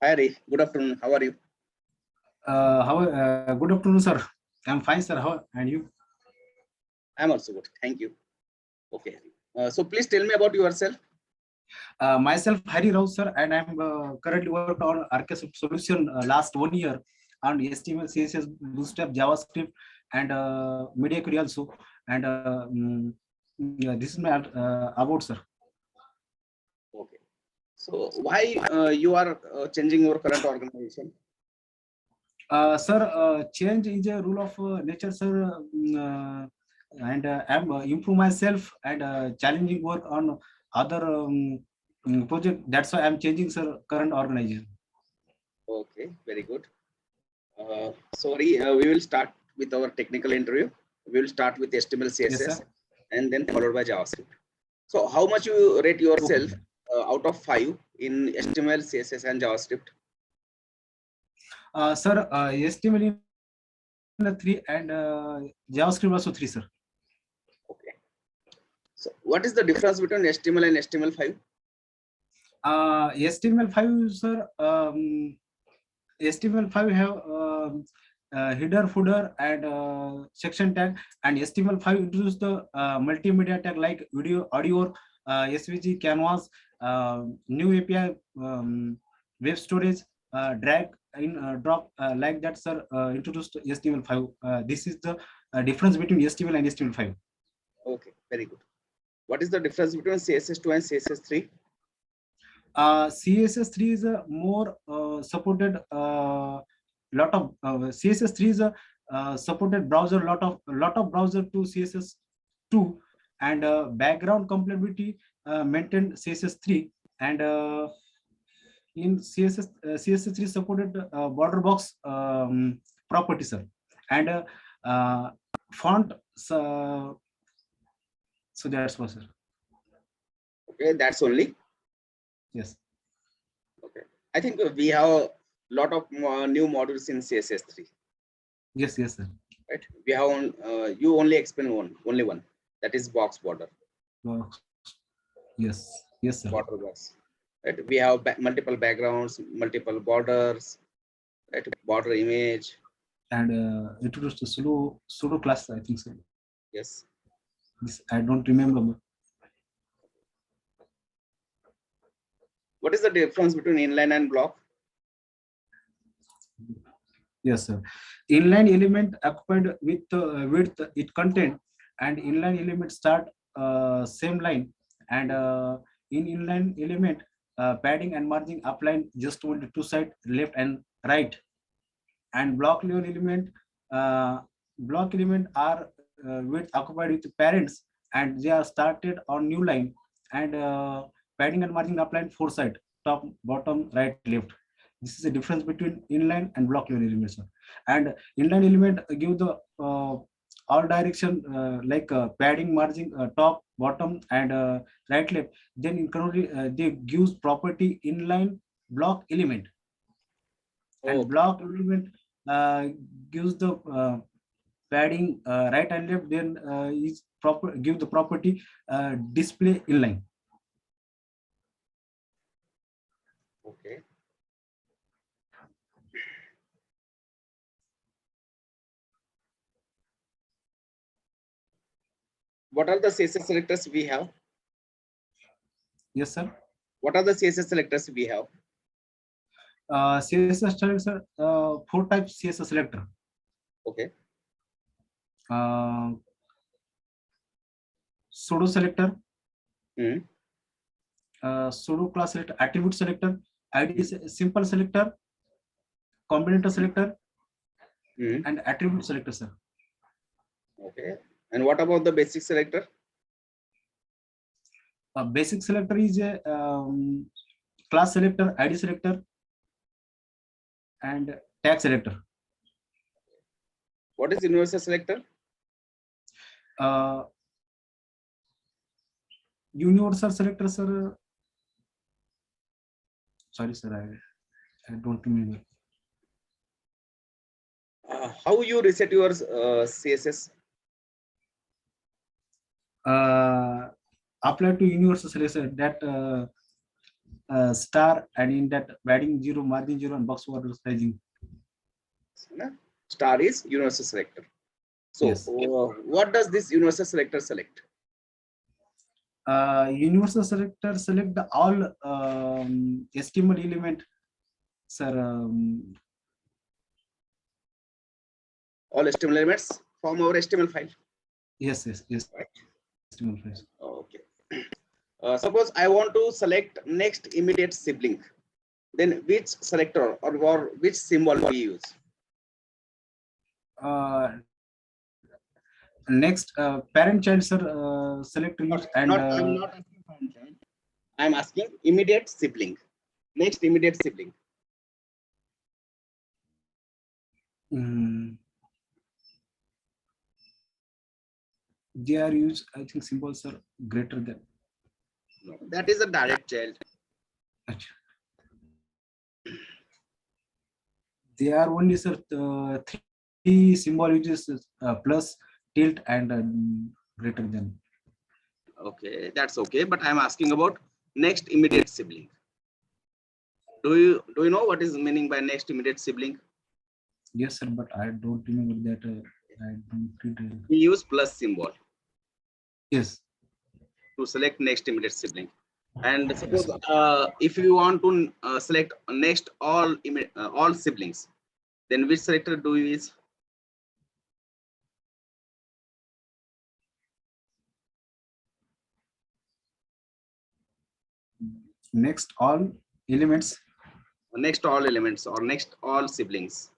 Hi, Ari. Good afternoon. How are you? Good afternoon, sir. I'm fine, sir. How and you? I'm also good. Thank you. Okay. So please tell me about yourself. Myself, Hari Rao, sir, and I'm currently worked on Architect solution last 1 year on HTML, CSS, Bootstrap, JavaScript, and Media Query also. And yeah, this is my about, sir. Okay. So why you are changing your current organization? Sir, change is a rule of nature, sir. And I'm improve myself and challenging work on other project. That's why I'm changing, sir, current organization. Okay, very good. Sorry, we will start with our technical interview. We will start with HTML, Yes, CSS, sir. and then followed by JavaScript. So how much you rate yourself Okay. out of 5 in HTML, CSS, and JavaScript? Sir, HTML in the 3 and JavaScript also 3, sir. Okay. So what is the difference between HTML and HTML5? HTML5, sir. HTML5 have header, footer, and section tag, and HTML5 introduced the multimedia tag like video, audio, SVG, canvas, new API, web storage, drag in drop like that, sir. Introduced HTML5. This is the difference between HTML and HTML5. Okay, very good. What is the difference between CSS2 and CSS3? CSS3 is a more supported lot of CSS3 is a supported browser lot of browser to CSS2, and background compatibility maintained CSS3, and in CSS3 supported border box property, sir, and font, so that's what, sir. Okay, that's only. Yes. Okay, I think we have a lot of new modules in CSS3. Yes, sir. Right, we have you only explain only one, that is box border. Box. Yes, sir. Border box. Right, we have multiple backgrounds, multiple borders, right? Border image. And introduced the pseudo class, I think so. Yes. This I don't remember. What is the difference between inline and block? Yes, sir. Inline element occupied with width it content, and inline element start same line, and in inline element padding and margin applying just only two side, left and right, and block element are width occupied with parents, and they are started on new line, and padding and margin applied four side, top, bottom, right, left. This is the difference between inline and block level elements, sir. And inline element give the all direction like padding, margin, top, bottom, and right, left. Then including they gives property inline block element, and Okay. block element uh, gives the padding right and left. Then is proper give the property display inline. Okay. What are the CSS selectors we have? Yes, sir. What are the CSS selectors we have? CSS selector, four types CSS selector. Okay. Pseudo selector, Mm. pseudo class selector, attribute selector, ID simple selector, combinator selector, and attribute selector, sir. Okay. And what about the basic selector? Basic selector is a class selector, ID selector, and tag selector. What is universal selector? Universal selector, sir. Sorry, sir, I don't remember. How you reset your CSS? Apply to universal selector, that star, and in that padding 0, margin 0, and box border sizing. Star is universal selector. So Yes. what does this universal selector select? Universal selector select the all HTML element, sir. All HTML elements from our HTML file. Yes. Right. HTML files. Okay. Suppose I want to select next immediate sibling, then which selector or which symbol we use? Next, parent child, sir, select use, and I'm not asking parent child. I'm asking immediate sibling. Next immediate sibling. They are used, I think symbols are greater than. No, that is a direct child. They are only, sir, three symbol uses plus, tilt, and greater than. Okay, that's okay. But I'm asking about next immediate sibling. Do you know what is meaning by next immediate sibling? Yes, sir, but I don't remember that. I don't. We use plus symbol. Yes. To select next immediate sibling. And suppose if you want to select next all siblings, then which selector do you use? Next all elements. Next all elements or next all siblings.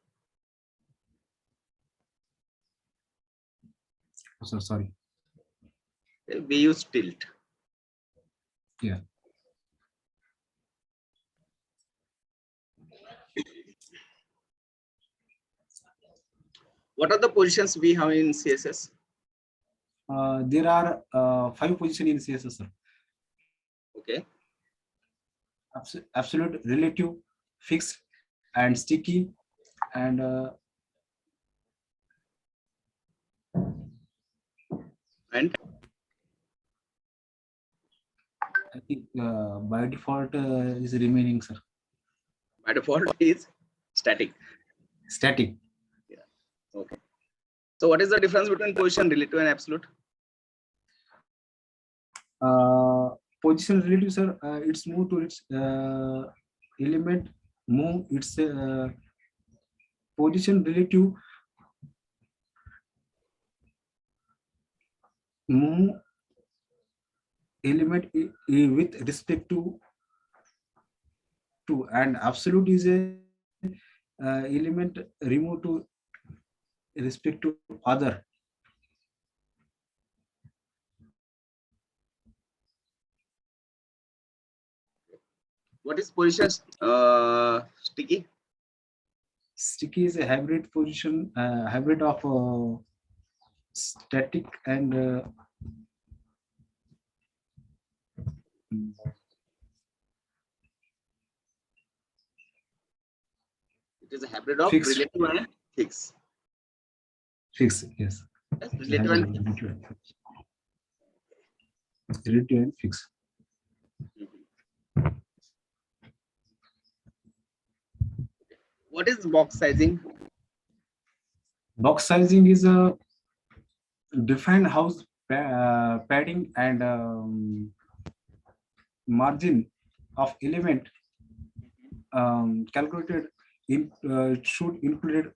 Oh, so sorry. We use tilt. Yeah. What are the positions we have in CSS? There are 5 positions in CSS, sir. Okay. Absolute, relative, fixed, and sticky, and I think by default is remaining, sir. By default is static. Static. Yeah. Okay. So what is the difference between position, relative, and absolute? Position relative, sir, it's move to its element, move its position relative, move element with respect to, and absolute is a element remove to respect to other. What is position sticky? Sticky is a hybrid position, hybrid of static and it is a hybrid of fixed. Relative and fixed. Fixed, yes. Relative and fixed. Relative and fixed. What is box sizing? Box sizing is a defined house padding and margin of element calculated in it should include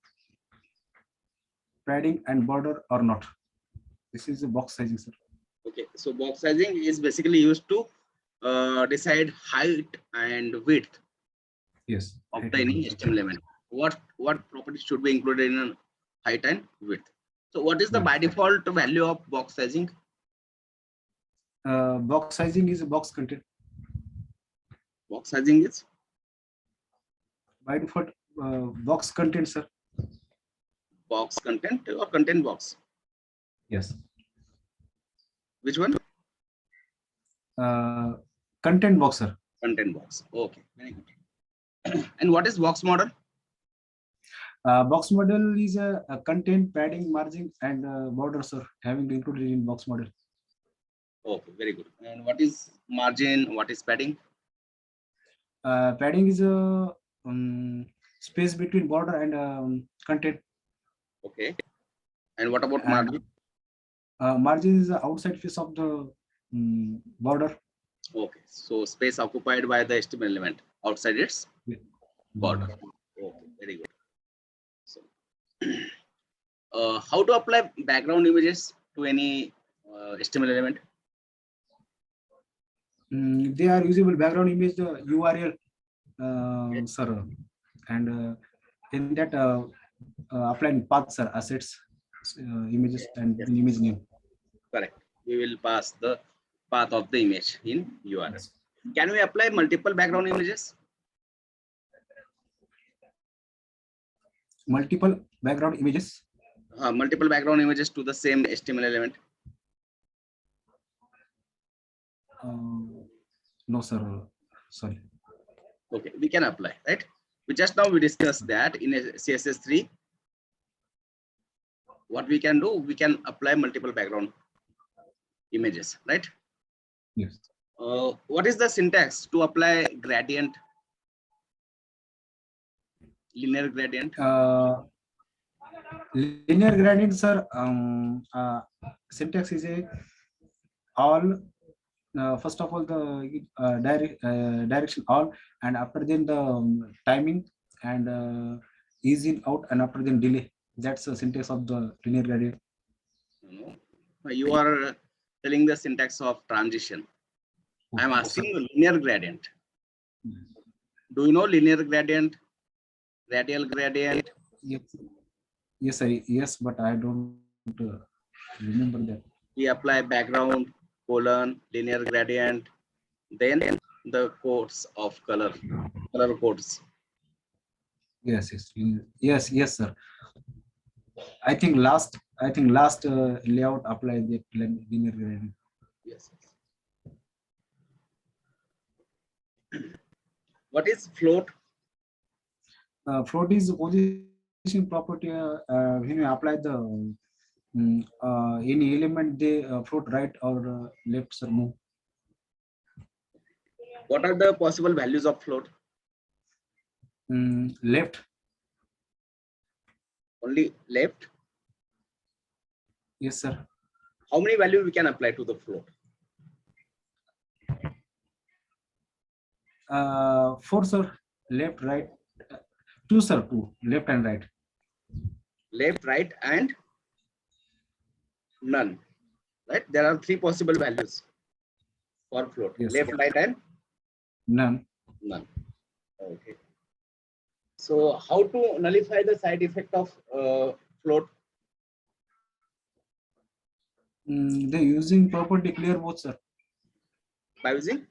padding and border or not. This is a box sizing, sir. Okay, so box sizing is basically used to decide height and width. Yes. Of the any HTML element. What properties should be included in height and width? So what is the by default value of box sizing? Box sizing is a box content. Box sizing is By default box content, sir. Box content or content box? Yes. Which one? Content box, sir. Content box. Okay, very good. And what is box model? Box model is a content, padding, margin, and border, sir, having included in box model. Okay, very good. And what is margin? What is padding? Padding is a space between border and content, Okay. And what about and margin? margin is the outside face of the border. Okay. So space occupied by the HTML element outside its border. Border. Okay. Very good. So, how to apply background images to any HTML element? They are usable background image, the URL Okay. sir, and in that applying paths or assets, images and Yes. image name. Correct. We will pass the path of the image in URL. Yes. Can we apply multiple background images? Multiple background images. Multiple background images to the same HTML element? No, sir. Sorry. Okay, we can apply, right? We just now we discussed that in a CSS3. What we can do, we can apply multiple background images, right? Yes. What is the syntax to apply gradient, linear gradient? Linear gradient, sir. Syntax is a all. First of all, the direction all, and after then the timing and ease in out, and after then delay. That's the syntax of the linear gradient. No, you are telling the syntax of transition. I am asking linear gradient. Do you know linear gradient, radial gradient? Yes, yes, sir. Yes, but I don't remember that. We apply background, colon, linear gradient, then the codes of color codes. Yes, yes, sir. I think last layout apply the linear gradient. Yes. What is float? Float is position property when you apply the any element, they float right or left, sir, move. What are the possible values of float? Left. Only left? Yes, sir. How many values we can apply to the float? 4, sir. Left, right. 2, sir. 2. Left and right. Left, right, and none. Right? There are 3 possible values for float. Yes, Left, sir. right, and None. none. Okay. So how to nullify the side effect of float? They're using property clear both, sir. By using?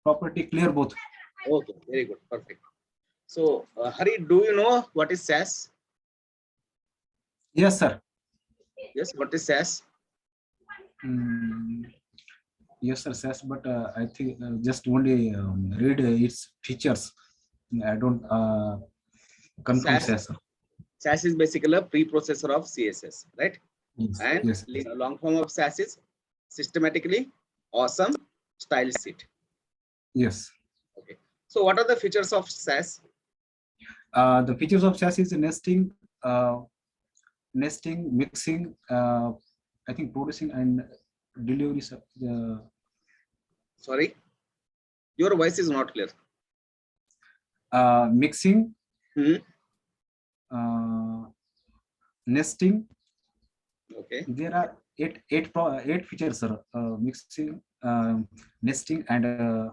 Property clear both. Okay, very good, perfect. So Hari, do you know what is SAS? Yes, sir. Yes, what is SAS? Yes, sir. Says, but I think just only read its features. I don't confirm, SAS, sir. SAS is basically a preprocessor of CSS, right? Yes, And yes. long form of SAS is systematically awesome style sheet. Yes. Okay. So what are the features of SAS? The features of SAS is nesting, mixing, I think producing and delivery. Sorry, your voice is not clear. Mixing, nesting. Okay. There are eight features, sir. Mixing, nesting, and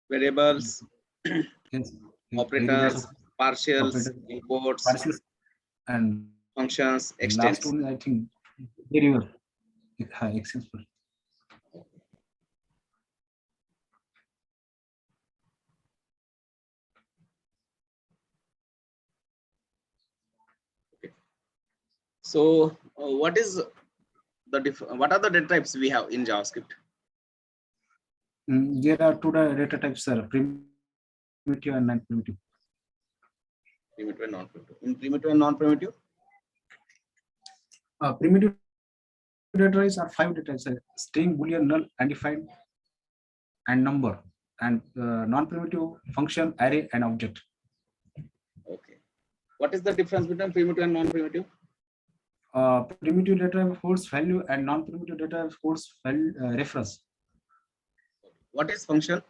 Variables, yes, operators, partials, operator, imports, partials, and functions, last extents. one, I think, variable. Example. So what is the what are the data types we have in JavaScript? There are two data types, sir: primitive and non-primitive. Primitive and non-primitive. In primitive and non-primitive? Primitive data types are 5 data types: string, boolean, null, undefined, and number, and non-primitive function, array, and object. Okay. What is the difference between primitive and non-primitive? Primitive data type holds value, and non-primitive data type holds value, reference. What is function?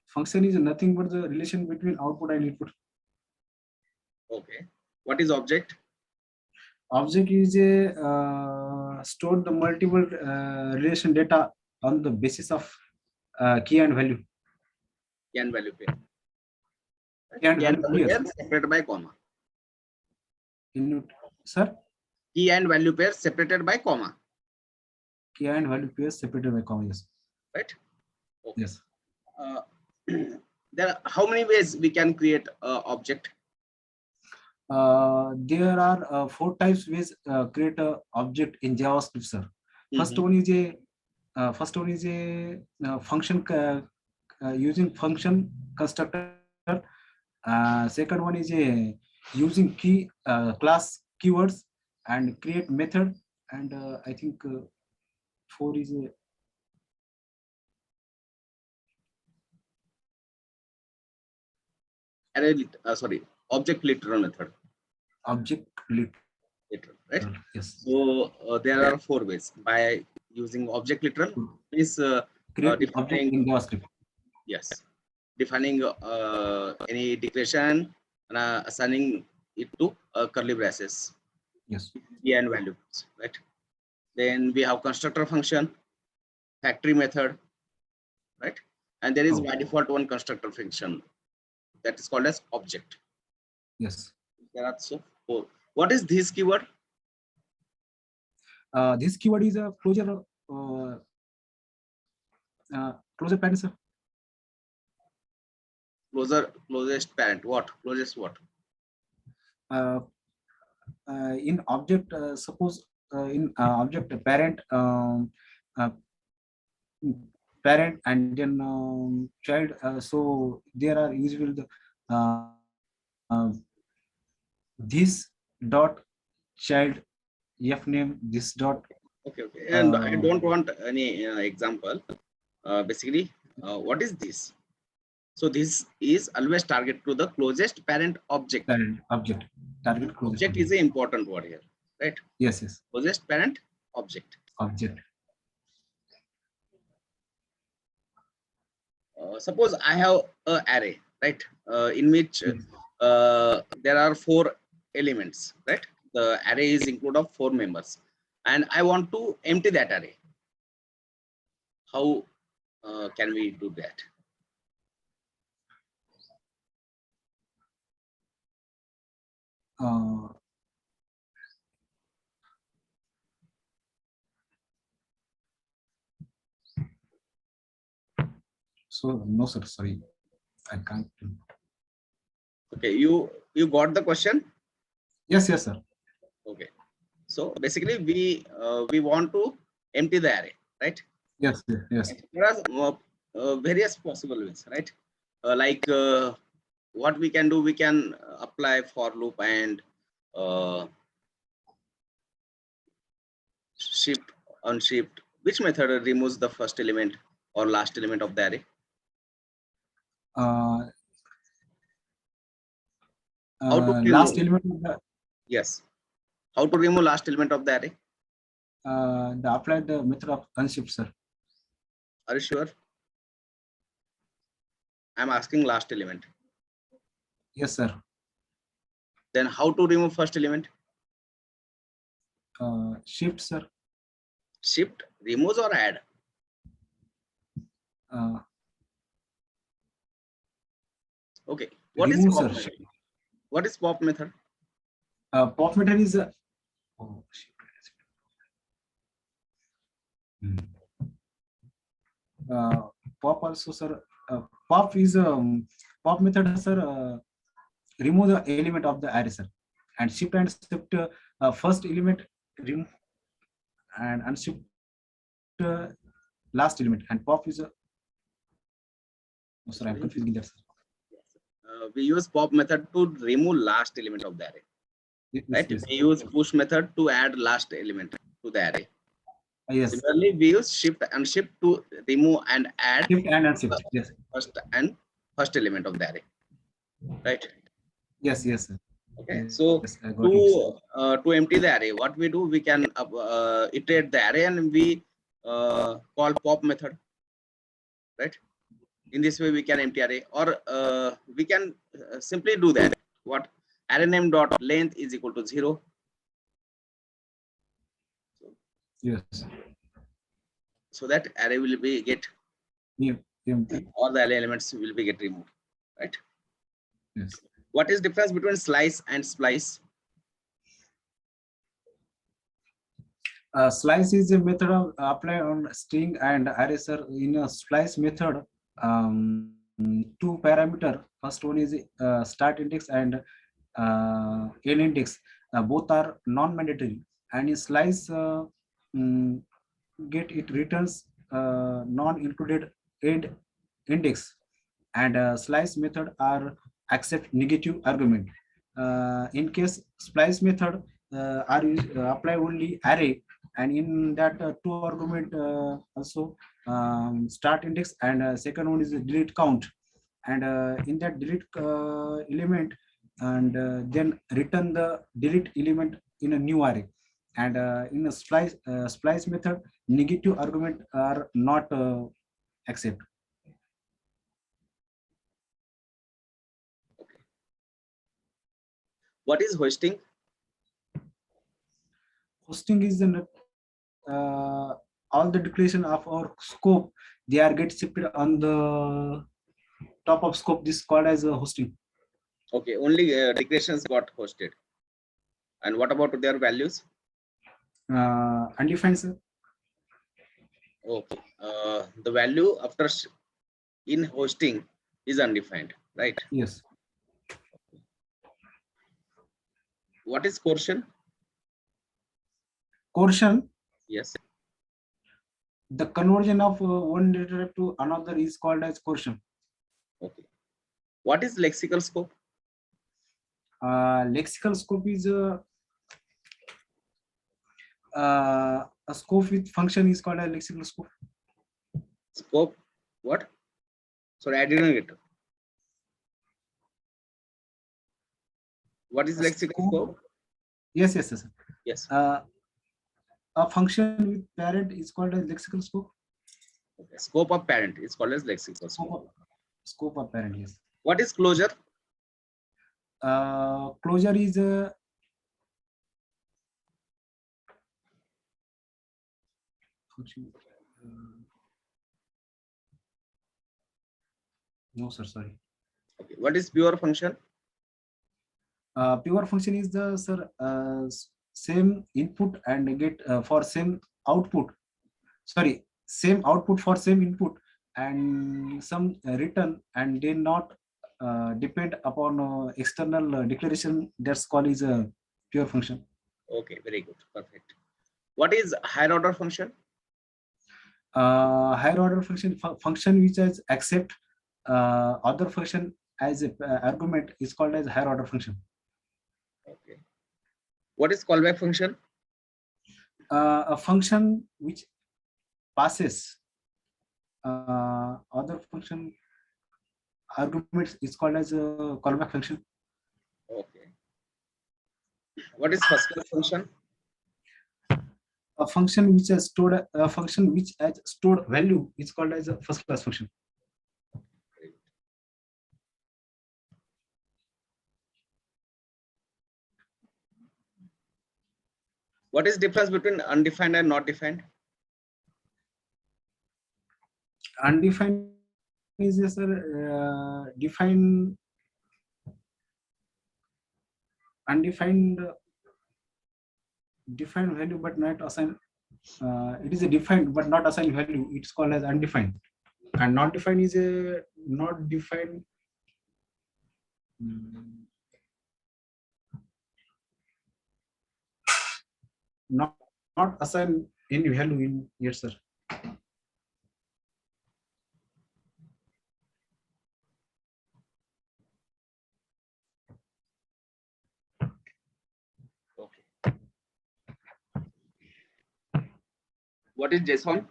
Function is nothing but the relation between output and input. Okay. What is object? Object is a stored the multiple relation data on the basis of key and value. Key and value pair. Key and Key and value value pairs. pair separated by comma. Sir, Key and value pair separated by comma. key and value pairs separated by comma. Yes. Right? Okay. Yes. There are how many ways we can create object? There are 4 types ways create a object in JavaScript, sir. First one is a function using function constructor. Second one is a using key class keywords and create method, and I think 4 is a Array, object literal method. object literal, Right? yes. So there are 4 ways. By using object literal is Create object in JavaScript. yes, defining any declaration and assigning it to curly braces. Yes. Key and values, right? Then we have constructor function, factory method, right? And there is by default one constructor function that is called as object. Yes. There are so 4. What is this keyword? This keyword is a closure parent, sir. Closest parent. What? Closest what? In object, suppose in object parent, parent and then child. So there are usually the this dot child f name this dot. Okay. And I don't want any example. Basically, what is this? So this is always target to the closest parent object. Parent object. Target closest Object is an important word here, right? Yes. Yes. Closest parent object. Object. Suppose I have an array, right? In which there are 4 elements, right? The array is include of 4 members, and I want to empty that array. How can we do that? So no, sir. Sorry, I can't. Okay, you got the question? Yes, sir. Okay. So basically, we want to empty the array, right? Yes. There are various possible ways, right? What we can do, we can apply for loop and shift unshift. Which method removes the first element or last element of the array? Last element of the, yes. How to remove last element of the array? the apply the method of unshift, sir. Are you sure? I'm asking last element. Yes, sir. Then how to remove first element? Shift, sir. Shift, removes or add? Okay. What is pop method? What is pop method? Pop method is pop also, sir. Pop is pop method, sir. Remove the element of the array, sir, and shift first element remove and unshift last element, and pop is a. Oh, sir, I'm confusing that, sir. We use pop method to remove last element of the array. Yes, right? yes. We use push method to add last element. to the array. Yes. Similarly, we use shift and shift to remove and add Shift and unshift. Yes. first element of the array, right? Yes. Yes. Sir. Okay, Yes, so I got it. to empty the array, what we do, we can iterate the array and we call pop method, right? In this way, we can empty array, or we can simply do that. What array name dot length is equal to 0. Yes. So that array will be get Yeah. Empty. all the array elements will be get removed, right? Yes. What is difference between slice and splice? Slice is a method of apply on string and array. Sir, in a splice method, two parameter. First one is start index and end index. Both are non-mandatory. And in slice, get it returns non-included end index. And slice method are accept negative argument. In case splice method are apply only array, and in that two argument also start index, and second one is the delete count, and in that delete element, and then return the delete element in a new array. And in a splice method, negative argument are not accept. What is hoisting? Hosting is the all the declaration of our scope, they are get shifted on the top of scope. This is called as a hosting. Okay, only declarations got hosted. And what about their values? Undefined, sir. Okay, the value after in hosting is undefined, right? Yes. What is coercion? Coercion, Yes. the conversion of one data type to another is called as coercion. Okay. What is lexical scope? Lexical scope is a scope with function is called a lexical scope. Scope, what? Sorry, I didn't get it. What is lexical scope? Yes, yes, yes. Yes. A function with parent is called as lexical scope. Okay. Scope of parent is called as lexical scope. Scope of parent, yes. What is closure? Closure is no, sir, sorry. Okay. What is pure function? Pure function is the, sir, same input and get for same output. Sorry, same output for same input and some return, and they not depend upon external declaration. That's called is a pure function. Okay, very good, perfect. What is higher order function? Higher order function which is accept other function as a argument is called as higher order function. Okay. What is callback function? A function which passes other function arguments is called as a callback function. Okay. What is first class function? A function which has stored a function which has stored value is called as a first class function. What is difference between undefined and not defined? Undefined is a defined, undefined, defined value but not assigned. It is a defined but not assigned value. It's called as undefined. And not defined is a not defined. Not assign any value in here, sir. Okay. What is JSON?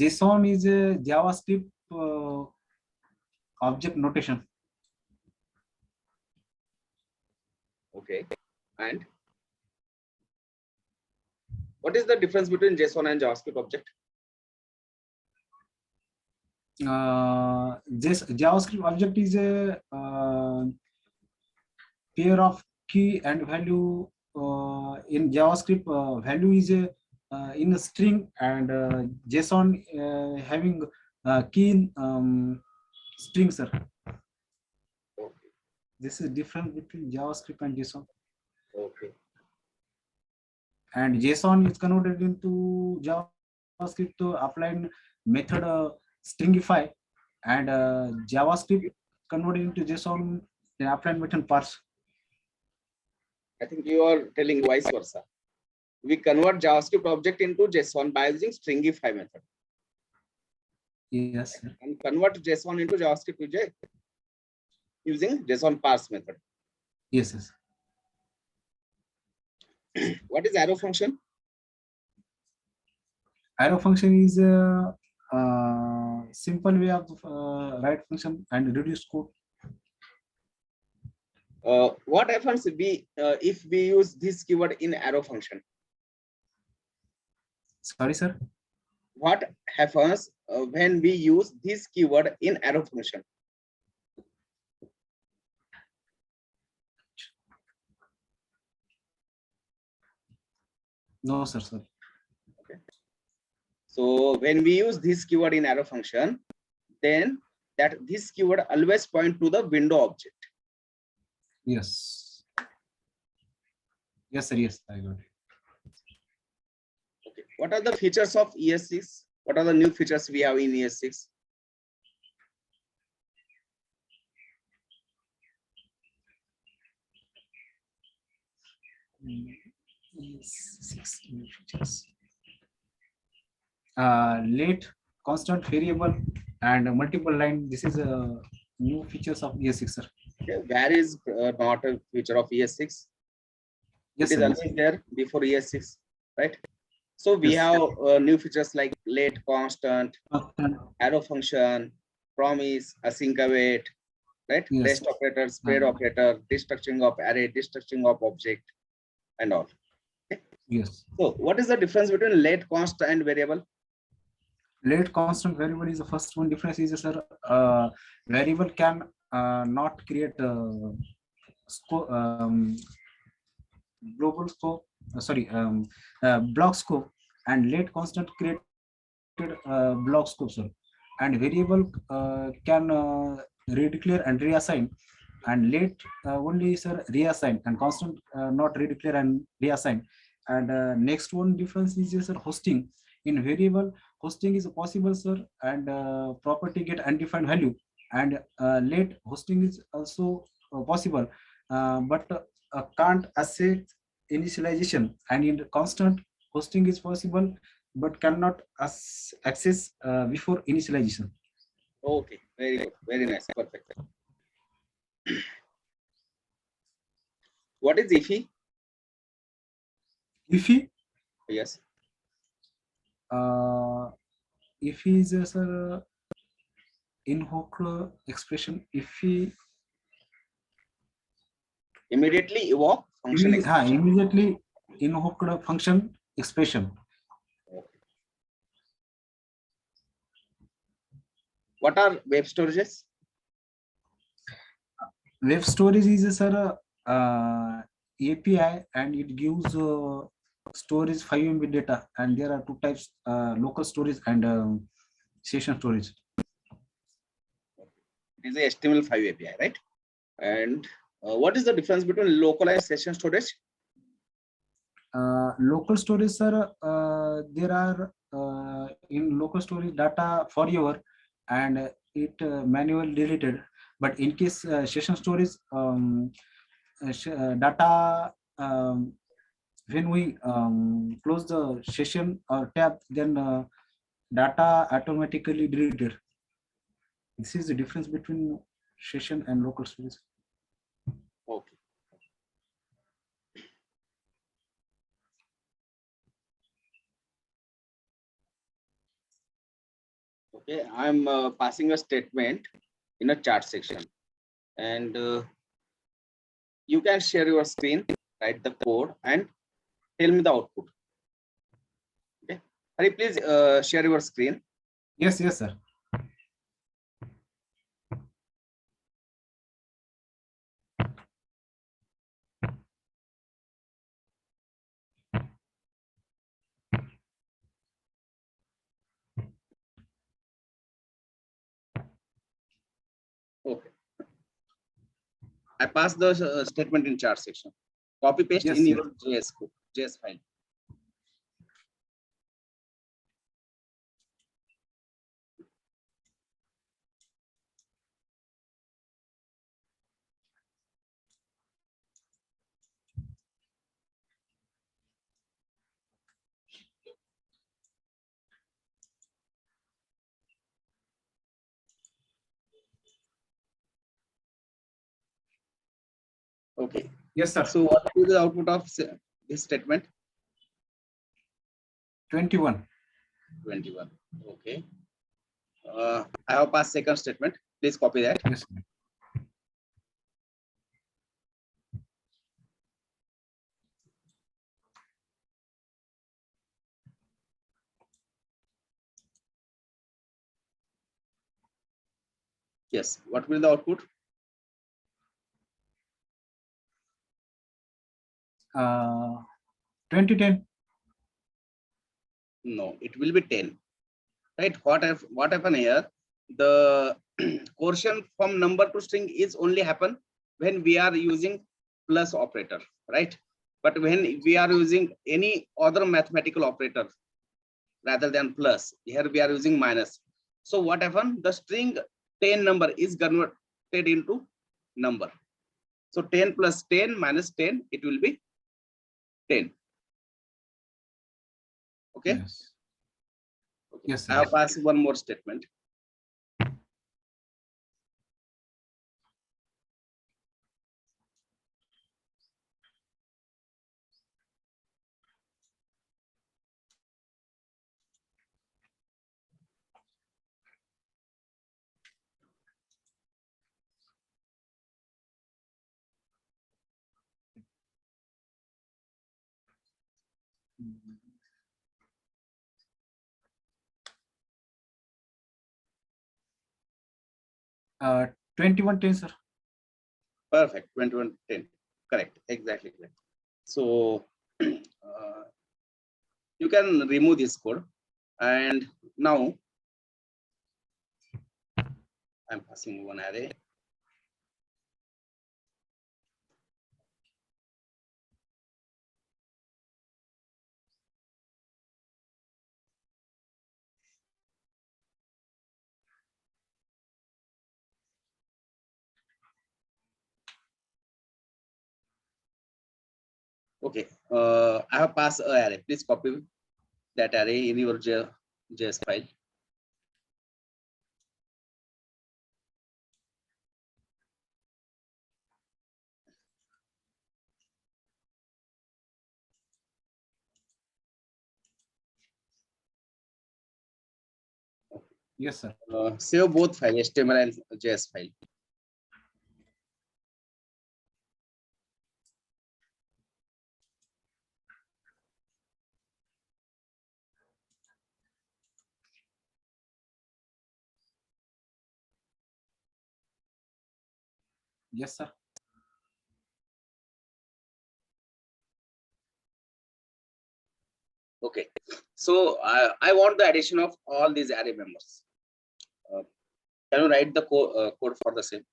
JSON is a JavaScript object notation. Okay. And what is the difference between JSON and JavaScript object? This JavaScript object is a pair of key and value. In JavaScript, value is a in a string, and JSON having key in string, sir. Okay. This is different between JavaScript and JSON. Okay. And JSON is converted into JavaScript to apply method stringify, and JavaScript converted into JSON then apply method parse. I think you are telling vice versa. We convert JavaScript object into JSON by using stringify method. Yes, sir. And convert JSON into JavaScript using JSON parse method. Yes, yes. What is arrow function? Arrow function is a simple way of write function and reduce code. What happens if we use this keyword in arrow function? Sorry, sir. What happens when we use this keyword in arrow function? No, sir. Sorry. Okay. So when we use this keyword in arrow function, then that this keyword always point to the window object. Yes. Yes, sir. Yes, I got it. Okay. What are the features of ES6? What are the new features we have in ES6? Six new features. Late, constant variable, and multiple line. This is new features of ES6, sir. Okay. Where is not a feature of ES6? Yes, it is sir. always there before ES6, right? So we Yes. have new features like late, constant, Constant. arrow function, promise, async await, right? Yes. Rest operator, spread operator, destructuring of array, destructuring of object, and all. Yes. So what is the difference between late, constant, and variable? Late constant variable is the first one. Difference is, sir, variable can not create global scope. Block scope, and late constant created block scope, sir. And variable can redeclare and reassign, and late only, sir, reassign, and constant not redeclare and reassign. And next one difference is, sir, hosting. In variable, hosting is possible, sir, and property get undefined value, and late hosting is also possible, but can't access initialization. And in constant, hosting is possible but cannot access before initialization. Okay, very good, very nice, perfect. What is IFI? IFI? Yes. IFI is, sir, invoked expression. IFI Immediately evoke function expression. Immediately invoked function expression. Okay. What are web storages? Web storage is, sir, API, and it gives storage 5 MB data, and there are two types: local storage and session storage. It is a HTML5 API, right? And what is the difference between local and session storage? Local storage, sir, there are in local storage data forever, and it manually deleted. But in case session storage, data, when we close the session or tab, then data automatically deleted. This is the difference between session and local storage. Okay. Okay, I'm passing a statement in a chart section, and you can share your screen, write the code, and tell me the output. Okay, Hari, please share your screen. Yes, yes, sir. Okay, I pass the statement in chart section. Copy paste Yes, in yes. your JS code, JS file. Okay. Yes, sir. So what is the output of this statement? 21. 21. Okay. I have passed second statement. Please copy that. Yes, sir. Yes. What will the output? 2010. No, it will be 10. Right? What happened here? The quotient from number to string is only happen when we are using plus operator, right? But when we are using any other mathematical operator rather than plus, here we are using minus. So what happened? The string 10 number is converted into number. So 10 plus 10 minus 10, it will be 10. Okay. Yes. Okay. Yes, I sir. have passed one more statement. Uh, 2110, sir. Perfect. 21 10. Correct. Exactly correct. So you can remove this code. And now I'm passing one array. Okay. I have passed a array. Please copy that array in your JS file. Yes, sir. Save both file, HTML and JS file. Yes, sir. Okay. So I want the addition of all these array members. Can you write the code for the same?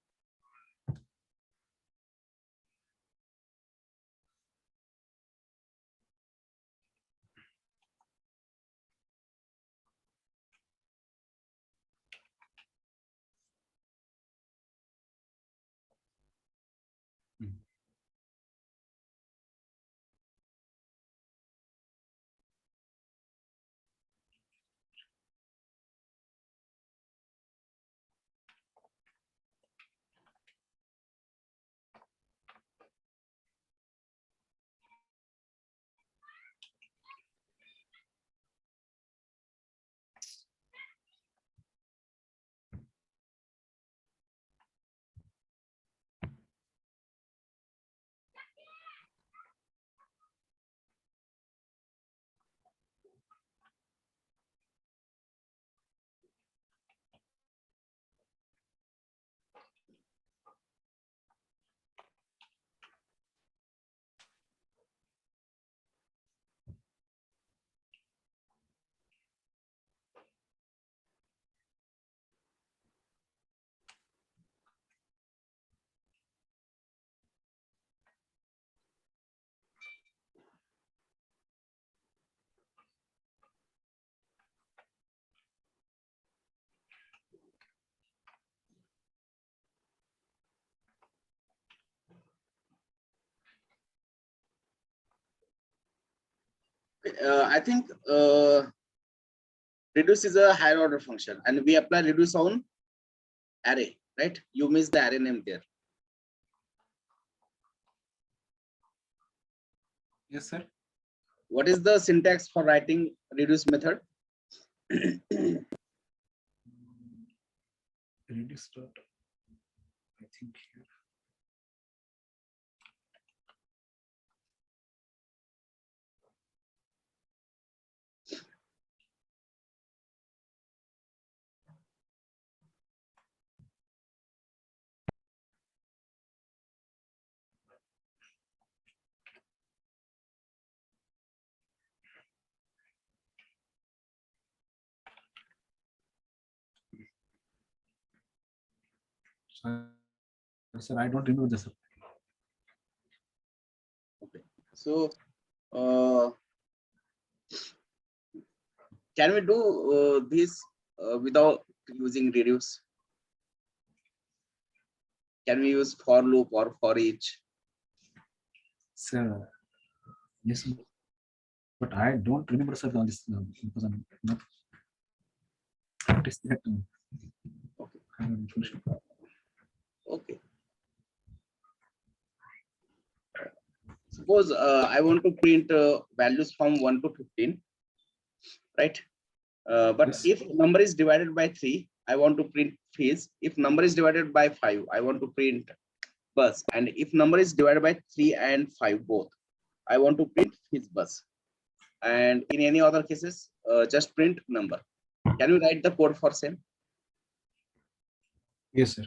I think reduce is a higher order function, and we apply reduce on array, right? You missed the array name there. Yes, sir. What is the syntax for writing reduce method? Reduce dot. I think here. Sir, I don't remember this. Okay, so can we do this without using reduce? Can we use for loop or for each? Sir, yes, but I don't remember, sir, on this because I'm not practicing that. Okay. Kind of information. Okay. Suppose I want to print values from 1 to 15, right? But Yes. if number is divided by 3, I want to print fees. If number is divided by 5, I want to print bus. And if number is divided by 3 and 5 both, I want to print fees bus. And in any other cases, just print number. Can you write the code for same? Yes, sir.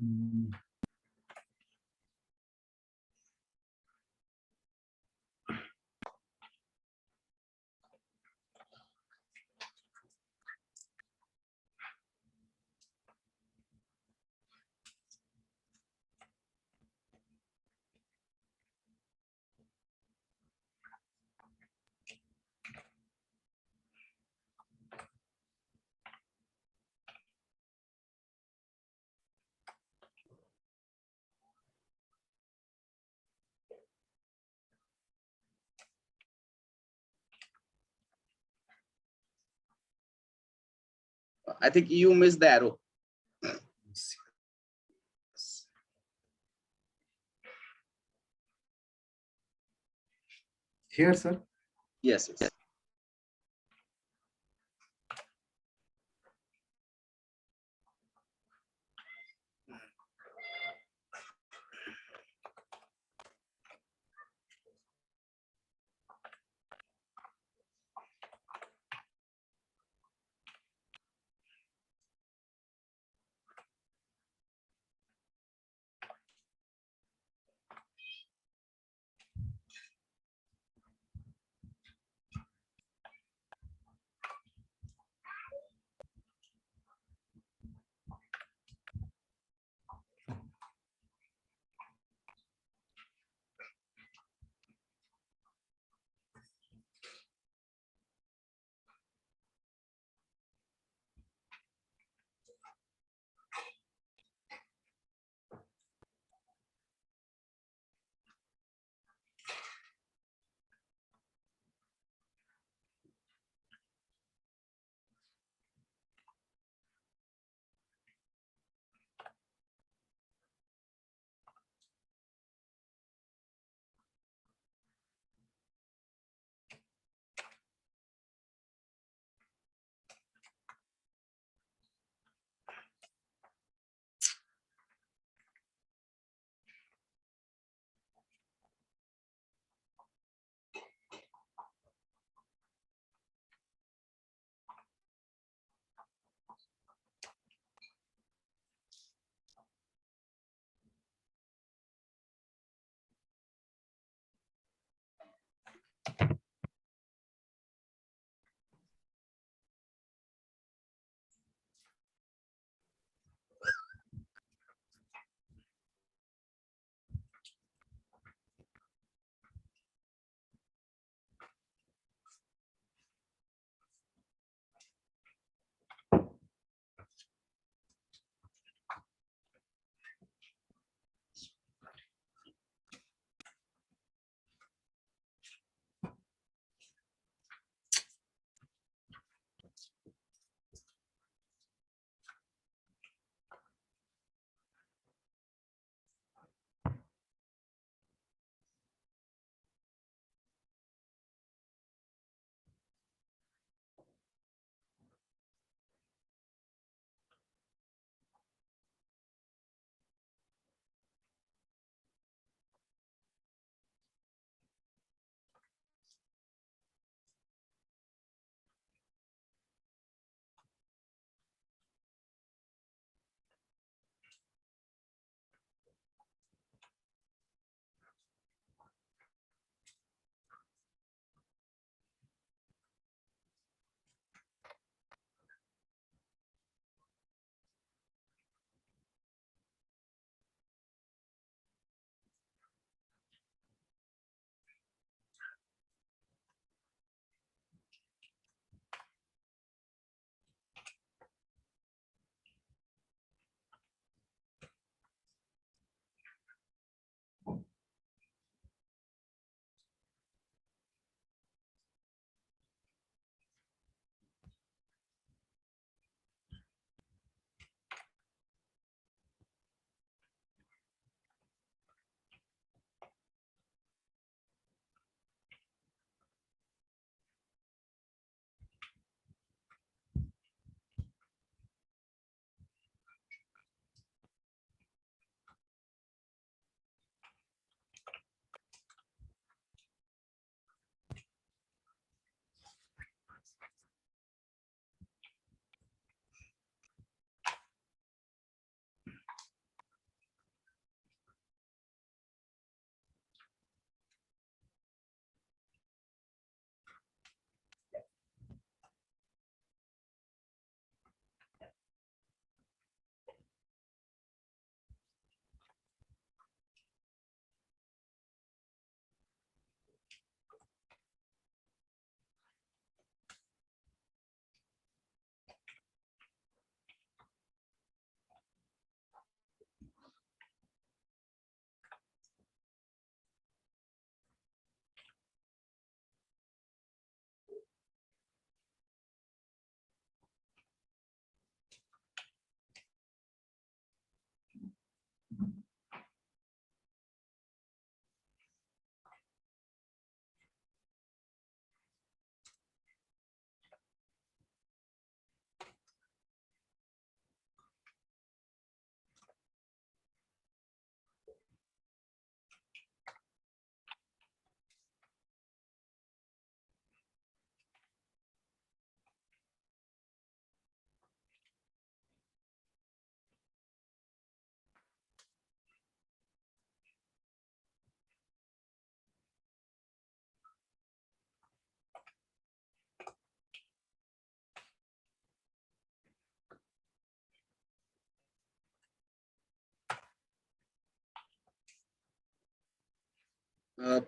Mm. I think you missed the arrow. Here, sir. Yes, yes.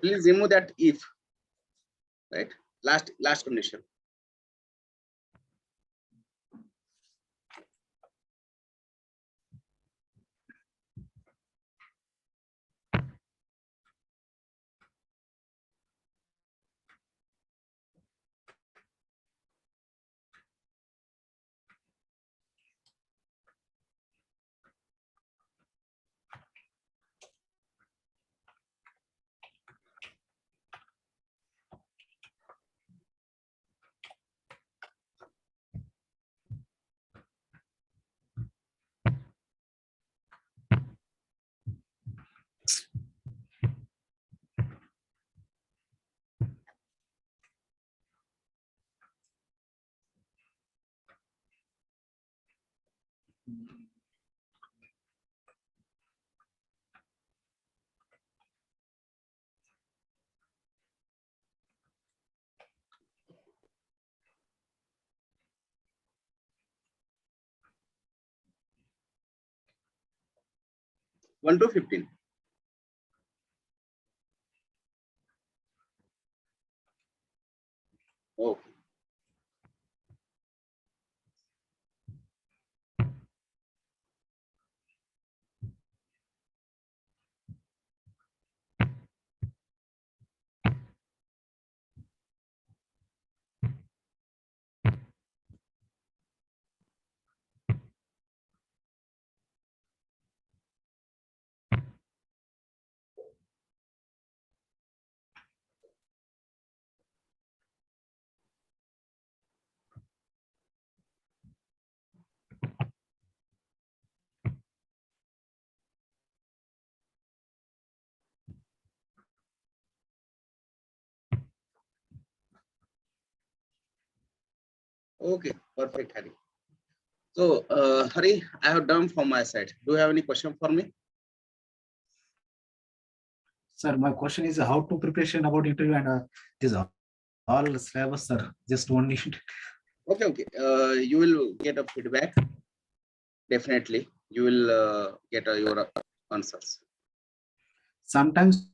Please remove that if, right? Last condition. One to 15. Okay. Okay, perfect, Hari. So, Hari, I have done from my side. Do you have any question for me? Sir, my question is how to preparation about interview and this all syllabus, sir. Just one need. Okay, okay. You will get a feedback. Definitely, you will get your answers. Sometimes